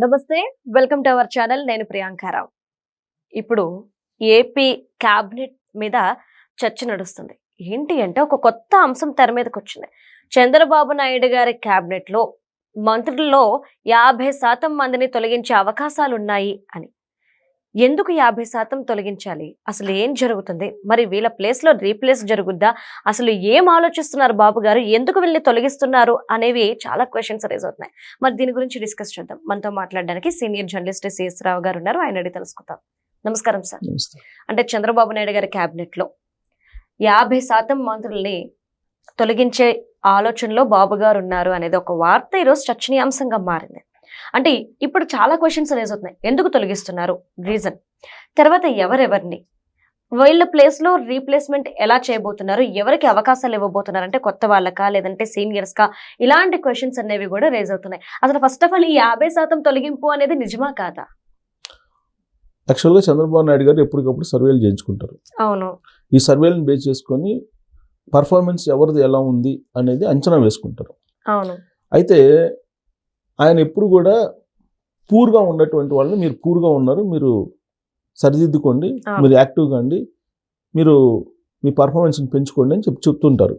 నమస్తే, welcome to our channel. నేను ప్రియాంకారావు. ఇప్పుడు ఏపీ క్యాబినెట్ మీద చర్చ నడుస్తుంది. ఏంటి అంటే ఒక కొత్త అంశం తెర మీదకి వచ్చింది. చంద్రబాబు నాయుడు గారి క్యాబినెట్ లో మంత్రుల్లో 50% మందిని తొలగించే అవకాశాలు ఉన్నాయి అని. ఎందుకు 50% తొలగించాలి? అసలు ఏం జరుగుతుంది? మరి వీళ్ళ ప్లేస్ లో రీప్లేస్ జరుగుద్దా? అసలు ఏం ఆలోచిస్తున్నారు బాబు గారు? ఎందుకు వీళ్ళని తొలగిస్తున్నారు అనేవి చాలా క్వశ్చన్స్ రైజ్ అవుతున్నాయి. మరి దీని గురించి డిస్కస్ చేద్దాం. మనతో మాట్లాడడానికి సీనియర్ జర్నలిస్ట్ సిఎస్ రావు గారు ఉన్నారు. ఆయన అడిగి తెలుసుకుందాం. నమస్కారం సార్. అంటే చంద్రబాబు నాయుడు గారి క్యాబినెట్ లో 50% మంత్రుల్ని తొలగించే ఆలోచనలో బాబు గారు ఉన్నారు అనేది ఒక వార్త ఈరోజు చర్చనీయాంశంగా మారింది. అంటే ఇప్పుడు చాలా క్వశ్చన్స్ రేజ్ అవుతున్నాయి. ఎందుకు తొలగిస్తున్నారు? రీజన్. తర్వాత ఎవరెవరిని, వీళ్ళ ప్లేస్ లో రీప్లేస్మెంట్ ఎలా చేయబోతున్నారు, ఎవరికి అవకాశాలు ఇవ్వబోతున్నారు, అంటే కొత్త వాళ్ళకా లేదంటే సీనియర్స్ కా, ఇలాంటి క్వశ్చన్స్ అనేవి కూడా రేజ్ అవుతున్నాయి. అసలు ఫస్ట్ ఆఫ్ ఆల్ ఈ 50% తొలగింపు అనేది నిజమా కాదా? యాక్చువల్గా చంద్రబాబు నాయుడు గారు ఎప్పటికప్పుడు సర్వేలు చేయించుకుంటారు. అవును. ఈ సర్వేలను బేస్ చేసుకొని పర్ఫార్మెన్స్ ఎవరిది ఎలా ఉంది అనేది అంచనా వేసుకుంటారు. అవును. అయితే ఆయన ఎప్పుడు కూడా పూర్గా ఉన్నటువంటి వాళ్ళని మీరు పూర్గా ఉన్నారు, మీరు సరిదిద్దుకోండి, మీరు యాక్టివ్గా అండి, మీరు మీ పర్ఫార్మెన్స్ని పెంచుకోండి అని చెప్తుంటారు.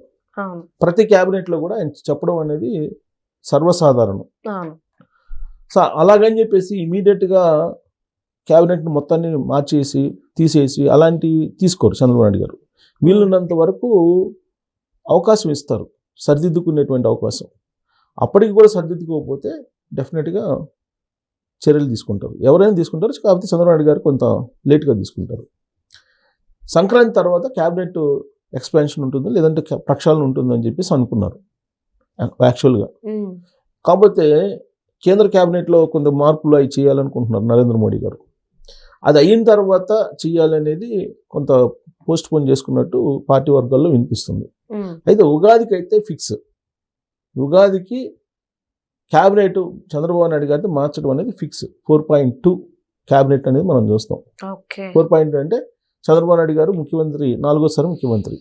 ప్రతి క్యాబినెట్లో కూడా ఆయన చెప్పడం అనేది సర్వసాధారణం. సో అలాగని చెప్పేసి ఇమీడియట్గా క్యాబినెట్ని మొత్తాన్ని మార్చేసి తీసేసి అలాంటివి తీసుకోరు చంద్రబాబు నాయుడు గారు. వీళ్ళున్నంత వరకు అవకాశం ఇస్తారు, సరిదిద్దుకునేటువంటి అవకాశం. అప్పటికి కూడా సరిదిద్దుకోకపోతే డెఫినెట్గా చర్యలు తీసుకుంటారు, ఎవరైనా తీసుకుంటారు. కాకపోతే చంద్రబాబు నాయుడు గారు కొంత లేట్గా తీసుకుంటారు. సంక్రాంతి తర్వాత క్యాబినెట్ ఎక్స్పాన్షన్ ఉంటుంది, లేదంటే ప్రక్షాళన ఉంటుందని చెప్పేసి అనుకున్నారు యాక్చువల్గా. కాకపోతే కేంద్ర క్యాబినెట్లో కొంత మార్పులు అవి చేయాలనుకుంటున్నారు నరేంద్ర మోడీ గారు. అది అయిన తర్వాత చేయాలనేది కొంత పోస్ట్ పోన్ చేసుకున్నట్టు పార్టీ వర్గాల్లో వినిపిస్తుంది. అయితే ఉగాదికి అయితే ఫిక్స్. ఉగాదికి క్యాబినెట్ చంద్రబాబు నాయుడు గారితో మార్చడం అనేది ఫిక్స్. 4.2 క్యాబినెట్ అనేది మనం చూస్తాం. 4.2 అంటే చంద్రబాబు నాయుడు గారు ముఖ్యమంత్రి, 4వ ముఖ్యమంత్రి.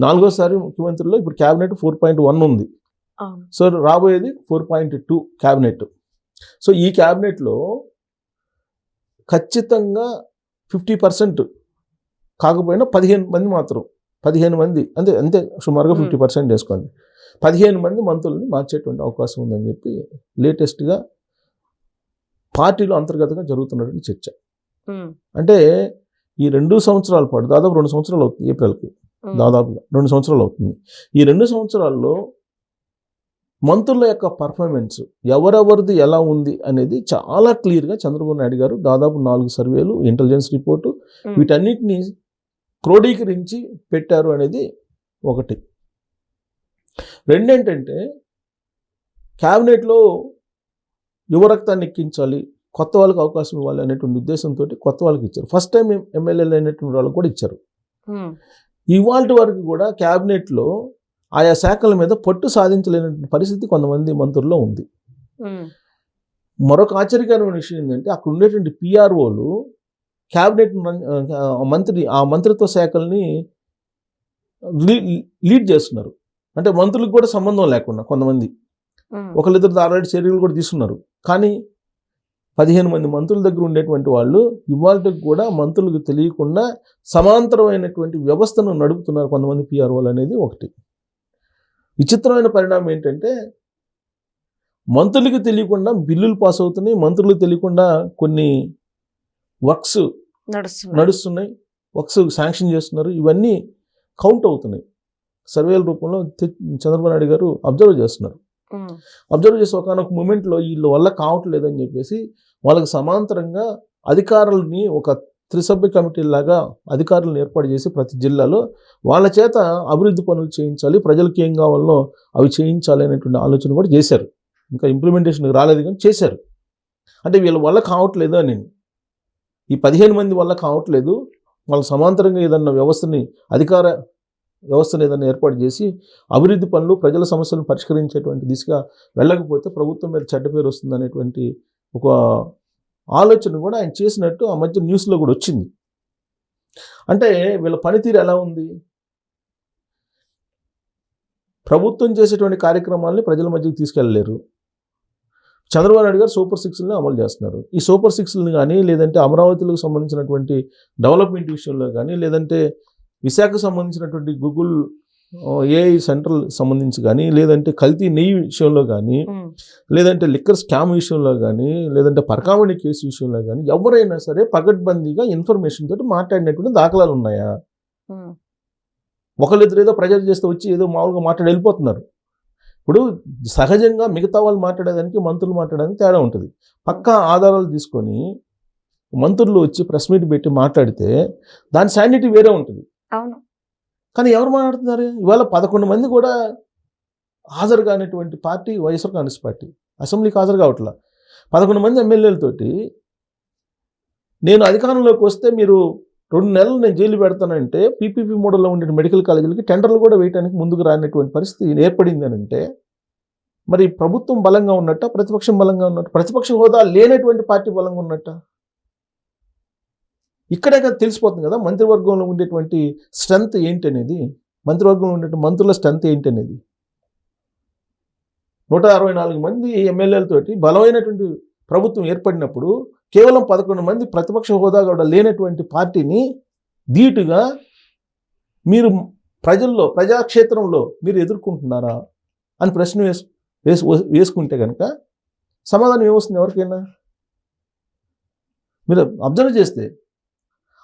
4వ ముఖ్యమంత్రిలో ఇప్పుడు క్యాబినెట్ 4.1 ఉంది. సో రాబోయేది 4.2 క్యాబినెట్. సో ఈ క్యాబినెట్లో ఖచ్చితంగా 50% కాకపోయినా 15 మంది మాత్రం, 15 మంది అంతే సుమారుగా 50% వేసుకోండి, 15 మంది మంత్రుల్ని మార్చేటువంటి అవకాశం ఉందని చెప్పి లేటెస్ట్గా పార్టీలో అంతర్గతంగా జరుగుతున్నటువంటి చర్చ. అంటే ఈ 2 సంవత్సరాల పాటు, దాదాపు 2 సంవత్సరాలు అవుతుంది, ఏప్రిల్కి దాదాపుగా 2 సంవత్సరాలు అవుతుంది. ఈ 2 సంవత్సరాల్లో మంత్రుల యొక్క పర్ఫార్మెన్స్ ఎవరెవరిది ఎలా ఉంది అనేది చాలా క్లియర్గా చంద్రబాబు నాయుడు గారు దాదాపు 4 సర్వేలు, ఇంటెలిజెన్స్ రిపోర్టు, వీటన్నిటిని క్రోడీకరించి పెట్టారు అనేది ఒకటి. రెండేంటంటే క్యాబినెట్లో యువరక్తాన్ని ఎక్కించాలి, కొత్త వాళ్ళకి అవకాశం ఇవ్వాలి అనేటువంటి ఉద్దేశంతో కొత్త వాళ్ళకి ఇచ్చారు. ఫస్ట్ టైం ఎమ్మెల్యేలు అయినటువంటి వాళ్ళకి కూడా ఇచ్చారు. ఇవాళ వరకు కూడా క్యాబినెట్లో ఆయా శాఖల మీద పట్టు సాధించలేనటువంటి పరిస్థితి కొంతమంది మంత్రుల్లో ఉంది. మరొక ఆశ్చర్యకరమైన విషయం ఏంటంటే అక్కడ ఉండేటువంటి పిఆర్ఓలు క్యాబినెట్ ఆ మంత్రిత్వ శాఖల్ని లీడ్ చేస్తున్నారు. అంటే మంత్రులకు కూడా సంబంధం లేకుండా కొంతమంది ఒకళ్ళిద్దరు ఆల్రెడీ చర్యలు కూడా తీసుకున్నారు. కానీ 15 మంది మంత్రుల దగ్గర ఉండేటువంటి వాళ్ళు ఇవాళకి కూడా మంత్రులకు తెలియకుండా సమాంతరమైనటువంటి వ్యవస్థను నడుపుతున్నారు కొంతమంది పిఆర్ఓలు అనేది ఒకటి. విచిత్రమైన పరిణామం ఏంటంటే మంత్రులకు తెలియకుండా బిల్లులు పాస్ అవుతున్నాయి, మంత్రులకు తెలియకుండా కొన్ని వర్క్స్ నడుస్తున్నాయి, వర్క్స్ శాంక్షన్ చేస్తున్నారు. ఇవన్నీ కౌంట్ అవుతున్నాయి. సర్వేల రూపంలో చంద్రబాబు నాయుడు గారు అబ్జర్వ్ చేస్తున్నారు. అబ్జర్వ్ చేసి ఒకనొక మూమెంట్లో వీళ్ళ వల్ల కావట్లేదని చెప్పేసి వాళ్ళకి సమాంతరంగా అధికారులని ఒక త్రిసభ్య కమిటీ లాగా అధికారులను ఏర్పాటు చేసి ప్రతి జిల్లాలో వాళ్ళ చేత అభివృద్ధి పనులు చేయించాలి, ప్రజలకు ఏం కావాలనో అవి చేయించాలి అనేటువంటి ఆలోచన కూడా చేశారు. ఇంకా ఇంప్లిమెంటేషన్కి రాలేదు కానీ చేశారు. అంటే వీళ్ళ వల్ల కావట్లేదు అని, ఈ 15 మంది వల్ల కావట్లేదు, వాళ్ళ సమాంతరంగా ఏదన్నా అధికార వ్యవస్థను ఏదైనా ఏర్పాటు చేసి అభివృద్ధి పనులు, ప్రజల సమస్యలను పరిష్కరించేటువంటి దిశగా వెళ్ళకపోతే ప్రభుత్వం మీద చెడ్డ పేరు వస్తుంది అనేటువంటి ఒక ఆలోచన కూడా ఆయన చేసినట్టు ఆ మధ్య న్యూస్లో కూడా వచ్చింది. అంటే వీళ్ళ పనితీరు ఎలా ఉంది? ప్రభుత్వం చేసేటువంటి కార్యక్రమాలని ప్రజల మధ్యకి తీసుకెళ్ళలేరు, చంద్రబాబు నాయుడు గారు సూపర్ సిక్స్ని అమలు చేస్తున్నారు. ఈ సూపర్ సిక్స్ని కానీ, లేదంటే అమరావతికి సంబంధించినటువంటి డెవలప్మెంట్ విషయంలో కానీ, లేదంటే విశాఖకు సంబంధించినటువంటి గూగుల్ ఏఐ సెంట్రల్ సంబంధించి కానీ, లేదంటే కల్తీ నెయ్యి విషయంలో కానీ, లేదంటే లిక్కర్ స్కామ్ విషయంలో కానీ, లేదంటే పరకామణి కేసు విషయంలో కానీ ఎవరైనా సరే పగడ్బందీగా ఇన్ఫర్మేషన్ తోటి మాట్లాడినటువంటి దాఖలాలు ఉన్నాయా? ఒకళ్ళిద్దరు ఏదో ప్రెజర్ చేస్తే వచ్చి ఏదో మామూలుగా మాట్లాడి వెళ్ళిపోతున్నారు. ఇప్పుడు సహజంగా మిగతా వాళ్ళు మాట్లాడేదానికి మంత్రులు మాట్లాడడానికి తేడా ఉంటుంది. పక్కా ఆధారాలు తీసుకొని మంత్రులు వచ్చి ప్రెస్ మీట్ పెట్టి మాట్లాడితే దాని శానిటీ వేరే ఉంటుంది. అవును. కానీ ఎవరు మాట్లాడుతున్నారు? ఇవాళ 11 మంది కూడా హాజరు కానిటువంటి పార్టీ వైఎస్ఆర్ కాంగ్రెస్ పార్టీ. అసెంబ్లీకి హాజరు కావట్లా. 11 మంది ఎమ్మెల్యేలతోటి నేను అధికారంలోకి వస్తే మీరు 2 నెలలు నేను జైలు పెడతానంటే పీపీపీ మోడల్లో ఉండే మెడికల్ కాలేజీలకి టెండర్లు కూడా వేయడానికి ముందుకు రానటువంటి పరిస్థితి ఏర్పడింది అని అంటే మరి ప్రభుత్వం బలంగా ఉన్నట్ట, ప్రతిపక్షం బలంగా ఉన్నట్టు, ప్రతిపక్ష హోదా లేనటువంటి పార్టీ బలంగా ఉన్నట్ట? ఇక్కడే కదా తెలిసిపోతుంది కదా మంత్రివర్గంలో ఉండేటువంటి స్ట్రెంత్ ఏంటి అనేది, మంత్రివర్గంలో ఉండే మంత్రుల స్ట్రెంత్ ఏంటి అనేది. 164 మంది ఎమ్మెల్యేలతోటి బలమైనటువంటి ప్రభుత్వం ఏర్పడినప్పుడు కేవలం 11 మంది ప్రతిపక్ష హోదా కూడా లేనటువంటి పార్టీని ధీటుగా మీరు ప్రజల్లో, ప్రజాక్షేత్రంలో మీరు ఎదుర్కొంటున్నారా అని ప్రశ్న వేసుకుంటే కనుక సమాధానం ఏమొస్తుంది ఎవరికైనా? మీరు అబ్జర్వ్ చేస్తే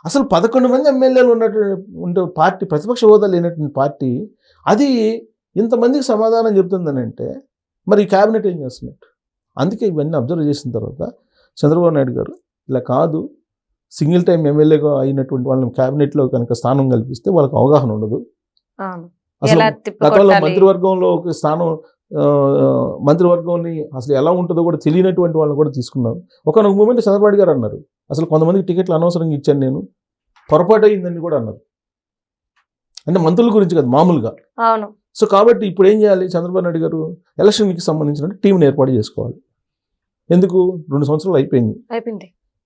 అసలు 11 మంది ఎమ్మెల్యేలు ఉండే పార్టీ, ప్రతిపక్ష హోదా లేనటువంటి పార్టీ, అది ఇంతమందికి సమాధానం చెప్తుందని అంటే మరి క్యాబినెట్ ఏం చేస్తున్నట్టు? అందుకే ఇవన్నీ అబ్జర్వ్ చేసిన తర్వాత చంద్రబాబు నాయుడు గారు ఇలా కాదు, సింగిల్ టైం ఎమ్మెల్యేగా అయినటువంటి వాళ్ళని క్యాబినెట్లో కనుక స్థానం కల్పిస్తే వాళ్ళకి అవగాహన ఉండదు. అసలు గతంలో మంత్రివర్గంలో ఒక స్థానం, మంత్రివర్గంని అసలు ఎలా ఉంటుందో కూడా తెలియనటువంటి వాళ్ళని కూడా తీసుకున్నాం. ఒకనొక మూమెంట్ చంద్రబాబు నాయుడు గారు అన్నారు, అసలు కొంతమందికి టికెట్లు అనవసరంగా ఇచ్చాను నేను, పొరపాటు అయిందని కూడా అన్నారు. అంటే మంత్రుల గురించి కాదు, మామూలుగా. సో కాబట్టి ఇప్పుడు ఏం చేయాలి చంద్రబాబు నాయుడు గారు? ఎలక్షన్కి సంబంధించిన టీంని ఏర్పాటు చేసుకోవాలి. ఎందుకు? 2 సంవత్సరాలు అయిపోయింది,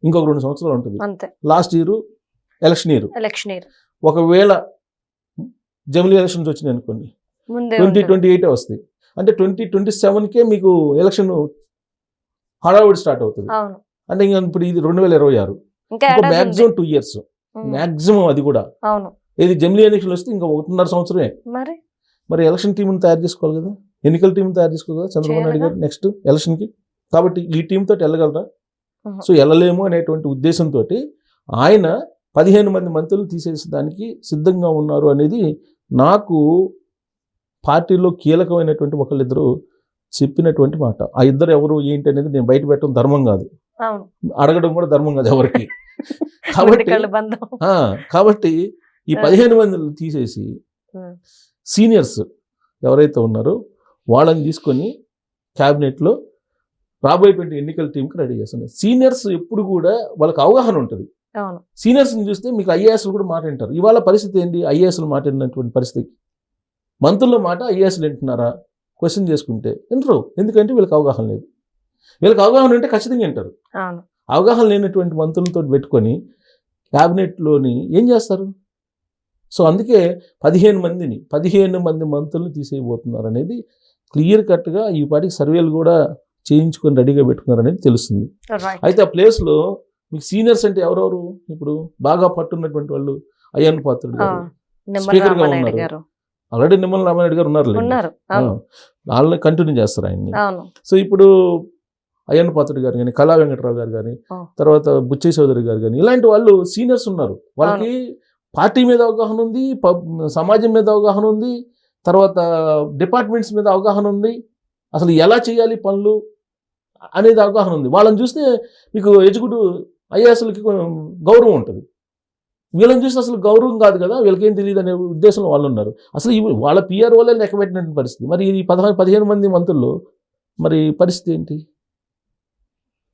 ఇంకొక 2 సంవత్సరాలు ఉంటుంది. Last year election year. ఒకవేళ జమిలీ ఎలక్షన్స్ వచ్చినాయి అనుకోండి, 2028 వస్తాయి. అంటే 2027కే మీకు ఎలక్షన్ హడావుడి స్టార్ట్ అవుతుంది. అంటే ఇంకా ఇప్పుడు ఇది 2026, ఇంకా మ్యాక్సిమం 2 years మ్యాక్సిమం. అది కూడా ఇది జమిలీ ఎలక్షన్ వస్తే ఇంకా 1.5 సంవత్సరమే. మరి ఎలక్షన్ టీంని తయారు చేసుకోవాలి కదా, ఎన్నికల టీం తయారు చేసుకోవాలి కదా చంద్రబాబు నాయుడు గారు నెక్స్ట్ ఎలక్షన్కి. కాబట్టి ఈ టీంతో వెళ్ళగలరా? సో వెళ్ళలేము అనేటువంటి ఉద్దేశంతో ఆయన 15 మంది మంత్రులు తీసేసడానికి సిద్ధంగా ఉన్నారు అనేది నాకు పార్టీలో కీలకమైనటువంటి ఒకళ్ళిద్దరు చెప్పినటువంటి మాట. ఆ ఇద్దరు ఎవరు ఏంటి అనేది నేను బయట పెట్టడం ధర్మం కాదు, అడగడం కూడా ధర్మం కాదు ఎవరికి. కాబట్టి ఈ 15 మందిని తీసేసి సీనియర్స్ ఎవరైతే ఉన్నారో వాళ్ళని తీసుకొని క్యాబినెట్లో రాబోయేటువంటి ఎన్నికల టీంకి రెడీ చేస్తున్నారు. సీనియర్స్ ఎప్పుడు కూడా వాళ్ళకి అవగాహన ఉంటుంది. సీనియర్స్ని చూస్తే మీకు ఐఏఎస్లు కూడా మాట వింటారు. ఇవాళ పరిస్థితి ఏంటి? ఐఏఎస్లు మాట విన్నటువంటి పరిస్థితి. మంత్రుల మాట ఐఏఎస్లు వింటున్నారా? క్వశ్చన్ చేసుకుంటే వింటారు. ఎందుకంటే వీళ్ళకి అవగాహన లేదు. వీళ్ళకి అవగాహన ఉంటే ఖచ్చితంగా వింటారు. అవగాహన లేనటువంటి మంత్రులతో పెట్టుకొని క్యాబినెట్లోని ఏం చేస్తారు? సో అందుకే 15 మంది మంత్రులను తీసేయబోతున్నారు అనేది క్లియర్ కట్గా ఈ పాటికి సర్వేలు కూడా చేయించుకొని రెడీగా పెట్టుకున్నారు అనేది తెలుస్తుంది. అయితే ఆ ప్లేస్లో మీకు సీనియర్స్ అంటే ఎవరెవరు? ఇప్పుడు బాగా పట్టున్నటువంటి వాళ్ళు అయ్యన్న పాత్రుడు గారు స్పీకర్గా ఉన్నారు. ఆల్రెడీ నిమ్మల రామారెడ్డి గారు ఉన్నారు, వాళ్ళని కంటిన్యూ చేస్తారు ఆయన్ని. సో ఇప్పుడు అయ్యన్న పాత్రుడు గారు కానీ, కళా వెంకటరావు గారు కానీ, తర్వాత బుచ్చయ్య చౌదరి గారు కానీ, ఇలాంటి వాళ్ళు సీనియర్స్ ఉన్నారు. వాళ్ళకి పార్టీ మీద అవగాహన ఉంది, సమాజం మీద అవగాహన ఉంది, తర్వాత డిపార్ట్మెంట్స్ మీద అవగాహన ఉంది, అసలు ఎలా చేయాలి పనులు అనేది అవగాహన ఉంది. వాళ్ళని చూస్తే మీకు ఎగ్జిక్యూటివ్ ఐఏఎస్లకి గౌరవం ఉంటుంది. వీళ్ళని చూస్తే అసలు గౌరవం కాదు కదా, వీళ్ళకేం తెలియదు అనే ఉద్దేశంలో వాళ్ళు ఉన్నారు. అసలు వాళ్ళ పిఆర్ వాళ్ళే లెక్క పెట్టినటువంటి పరిస్థితి. మరి ఈ 15 మంది మంత్రులు మరి పరిస్థితి ఏంటి?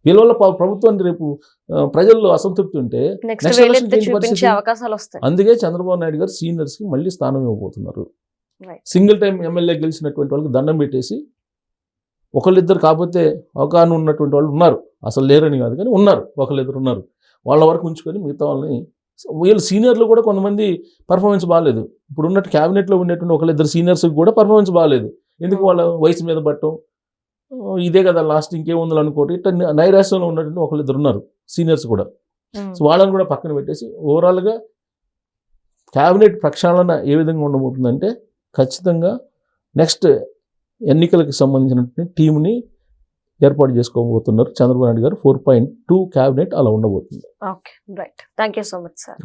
వీళ్ళ వల్ల ప్రభుత్వానికి రేపు ప్రజల్లో అసంతృప్తి ఉంటే అందుకే చంద్రబాబు నాయుడు గారు సీనియర్స్కి మళ్ళీ స్థానం ఇవ్వబోతున్నారు. సింగిల్ టైం ఎమ్మెల్యే గెలిచినటువంటి వాళ్ళకి దండం పెట్టేసి, ఒకళ్ళిద్దరు కాకపోతే అవగాహన ఉన్నటువంటి వాళ్ళు ఉన్నారు, అసలు లేరని కాదు కానీ ఉన్నారు, ఒకళ్ళిద్దరు ఉన్నారు, వాళ్ళ వరకు ఉంచుకొని మిగతా వాళ్ళని, వీళ్ళు సీనియర్లు కూడా కొంతమంది పర్ఫార్మెన్స్ బాగాలేదు. ఇప్పుడు ఉన్నట్టు క్యాబినెట్లో ఉండేటువంటి ఒకళ్ళిద్దరు సీనియర్స్కి కూడా పర్ఫార్మెన్స్ బాగాలేదు. ఎందుకు? వాళ్ళ వయసు మీద పట్టడం, ఇదే కదా లాస్ట్ ఇంకేముందని అనుకోటి ఇట్లా నైరాశ్యంలో ఉన్నటువంటి ఒకళ్ళిద్దరు ఉన్నారు సీనియర్స్ కూడా. సో వాళ్ళని కూడా పక్కన పెట్టేసి ఓవరాల్గా క్యాబినెట్ ప్రక్షాళన ఏ విధంగా ఉండబోతుందంటే ఖచ్చితంగా నెక్స్ట్ ఎన్నికలకు సంబంధించినటువంటి టీంని ఏర్పాటు చేసుకోబోతున్నారు చంద్రబాబు నాయుడు గారు. 4.2 క్యాబినెట్ అలా ఉండబోతుంది. Okay, right. Thank you so much sir.